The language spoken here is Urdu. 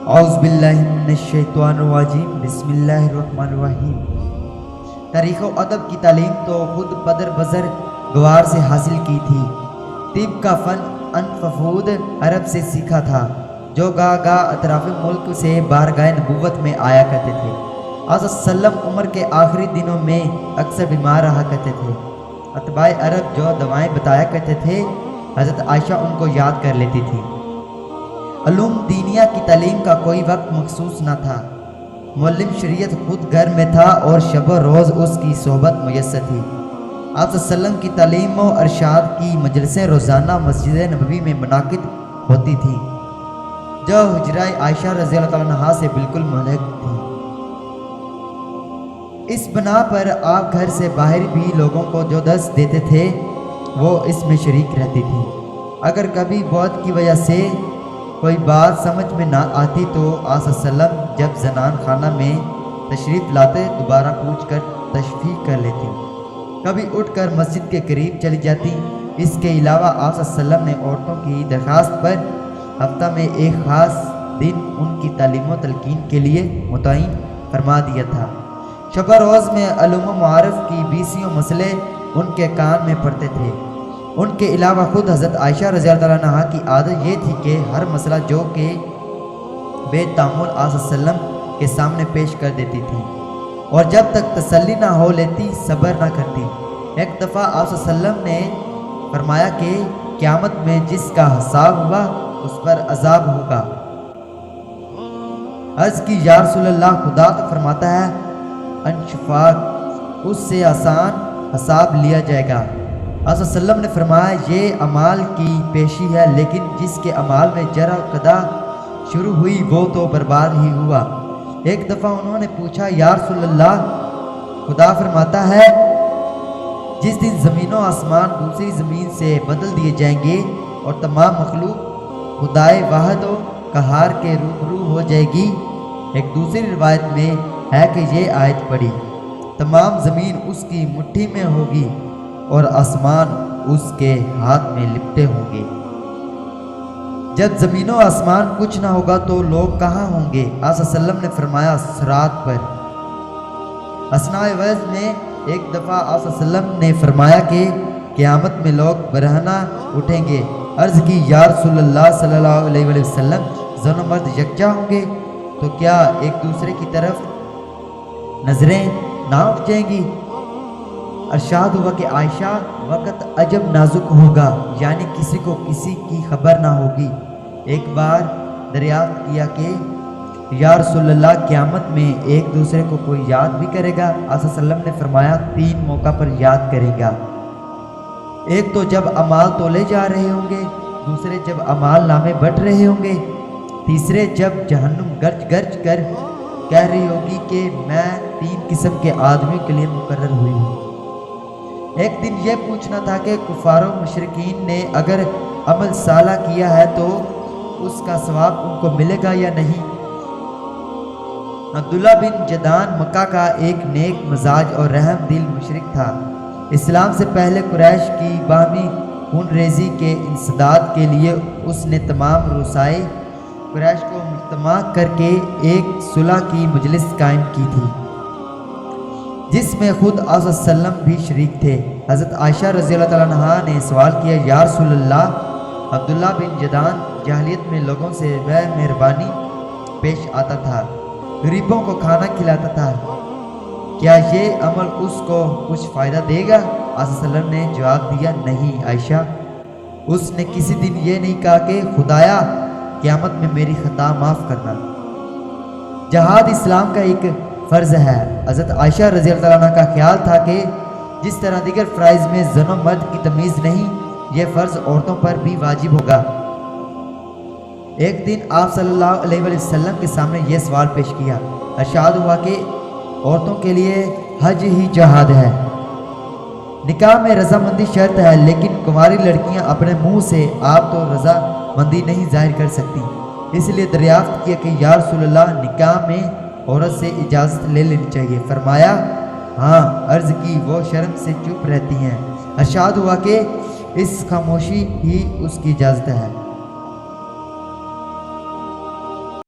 اعوذ باللہ من الشیطان الرجیم بسم اللہ الرحمن الرحیم۔ تاریخ و ادب کی تعلیم تو خود بدر بزر گوار سے حاصل کی تھی۔ طب کا فن انففود عرب سے سیکھا تھا، جو گاہ اطراف ملک سے بارگاہ نبوت میں آیا کرتے تھے۔ حضرت صلی اللہ علیہ وسلم عمر کے آخری دنوں میں اکثر بیمار رہا کرتے تھے۔ اتباع عرب جو دوائیں بتایا کرتے تھے، حضرت عائشہ ان کو یاد کر لیتی تھی۔ علوم دینیہ کی تعلیم کا کوئی وقت مخصوص نہ تھا۔ معلم شریعت خود گھر میں تھا اور شب و روز اس کی صحبت میسر تھی۔ آپ صلی اللہ علیہ وسلم کی تعلیم و ارشاد کی مجلسیں روزانہ مسجد نبوی میں منعقد ہوتی تھیں، جو حجرہ عائشہ رضی اللہ تعالیٰ عنہا سے بالکل ملحق تھی۔ اس بنا پر آپ گھر سے باہر بھی لوگوں کو جو درس دیتے تھے وہ اس میں شریک رہتی تھی۔ اگر کبھی بہت کی وجہ سے کوئی بات سمجھ میں نہ آتی تو آپ صلی اللہ علیہ وسلم جب زنان خانہ میں تشریف لاتے دوبارہ پوچھ کر تشفیع کر لیتی، کبھی اٹھ کر مسجد کے قریب چلی جاتی۔ اس کے علاوہ آپ صلی اللہ علیہ وسلم نے عورتوں کی درخواست پر ہفتہ میں ایک خاص دن ان کی تعلیم و تلقین کے لیے متعین فرما دیا تھا۔ شب و روز میں علوم و معارف کی 20 مسئلے ان کے کان میں پڑتے تھے۔ ان کے علاوہ خود حضرت عائشہ رضی اللہ عنہا کی عادت یہ تھی کہ ہر مسئلہ جو کہ بے تعمل آپ صلی اللہ علیہ وسلم کے سامنے پیش کر دیتی تھی، اور جب تک تسلی نہ ہو لیتی صبر نہ کرتی۔ ایک دفعہ آپ صلی اللہ علیہ وسلم نے فرمایا کہ قیامت میں جس کا حساب ہوا اس پر عذاب ہوگا۔ عرض کی یا رسول اللہ، خدا تو فرماتا ہے انشفاق، اس سے آسان حساب لیا جائے گا۔ آپ صلی اللہ علیہ وسلم نے فرمایا یہ اعمال کی پیشی ہے، لیکن جس کے اعمال میں جرا قدا شروع ہوئی وہ تو برباد ہی ہوا۔ ایک دفعہ انہوں نے پوچھا یا رسول اللہ، خدا فرماتا ہے جس دن زمین و آسمان دوسری زمین سے بدل دیے جائیں گے اور تمام مخلوق خدائے واحد و قہار کے روبرو ہو جائے گی۔ ایک دوسری روایت میں ہے کہ یہ آیت پڑھی، تمام زمین اس کی مٹھی میں ہوگی اور آسمان اس کے ہاتھ میں لپٹے ہوں گے۔ جب زمین و آسمان کچھ نہ ہوگا تو لوگ کہاں ہوں گے؟ آپ صلی اللہ علیہ وسلم نے فرمایا صراط پر۔ اثناء وعظ میں ایک دفعہ آپ صلی اللہ علیہ وسلم نے فرمایا کہ قیامت میں لوگ برہنہ اٹھیں گے۔ عرض کی یا رسول اللہ صلی اللہ علیہ وسلم، زن و مرد یکجا ہوں گے تو کیا ایک دوسرے کی طرف نظریں نہ اٹھ جائیں گی؟ ارشاد ہوا کہ عائشہ وقت عجب نازک ہوگا، یعنی کسی کو کسی کی خبر نہ ہوگی۔ ایک بار دریافت کیا کہ یا رسول اللہ، قیامت میں ایک دوسرے کو کوئی یاد بھی کرے گا؟ آپ صلی اللہ علیہ وسلم نے فرمایا 3 موقع پر یاد کرے گا۔ ایک تو جب اعمال تولے جا رہے ہوں گے، دوسرے جب اعمال نامے بٹ رہے ہوں گے، تیسرے جب جہنم گرج گرج کر کہہ رہی ہوگی کہ میں 3 قسم کے آدمیوں کے لیے مقرر ہوئی ہوں۔ ایک دن یہ پوچھنا تھا کہ کفار و مشرکین نے اگر عمل صالح کیا ہے تو اس کا ثواب ان کو ملے گا یا نہیں۔ عبداللہ بن جدان مکہ کا ایک نیک مزاج اور رحم دل مشرک تھا۔ اسلام سے پہلے قریش کی باہمی خون ریزی کے انسداد کے لیے اس نے تمام رؤسائے قریش کو مجتمع کر کے ایک صلح کی مجلس قائم کی تھی، جس میں خود آپ صلی اللہ علیہ وسلم بھی شریک تھے۔ حضرت عائشہ رضی اللہ تعالیٰ عنہا نے سوال کیا یا رسول اللہ، عبداللہ بن جدان جاہلیت میں لوگوں سے بے مہربانی پیش آتا تھا، غریبوں کو کھانا کھلاتا تھا، کیا یہ عمل اس کو کچھ فائدہ دے گا؟ آپ صلی اللہ علیہ وسلم نے جواب دیا نہیں عائشہ، اس نے کسی دن یہ نہیں کہا کہ خدایا قیامت میں میری خطا معاف کرنا۔ جہاد اسلام کا ایک فرض ہے۔ حضرت عائشہ رضی اللہ عنہا کا خیال تھا کہ جس طرح دیگر فرائض میں زن و مرد کی تمیز نہیں، یہ فرض عورتوں پر بھی واجب ہوگا۔ ایک دن آپ صلی اللہ علیہ وسلم کے سامنے یہ سوال پیش کیا۔ ارشاد ہوا کہ عورتوں کے لیے حج ہی جہاد ہے۔ نکاح میں رضامندی شرط ہے، لیکن کنواری لڑکیاں اپنے منہ سے آپ تو رضامندی نہیں ظاہر کر سکتی، اس لیے دریافت کیا کہ یا رسول اللہ، نکاح میں عورت سے اجازت لے لینی چاہیے؟ فرمایا ہاں۔ عرض کی وہ شرم سے چپ رہتی ہیں۔ ارشاد ہوا کہ اس خاموشی ہی اس کی اجازت ہے۔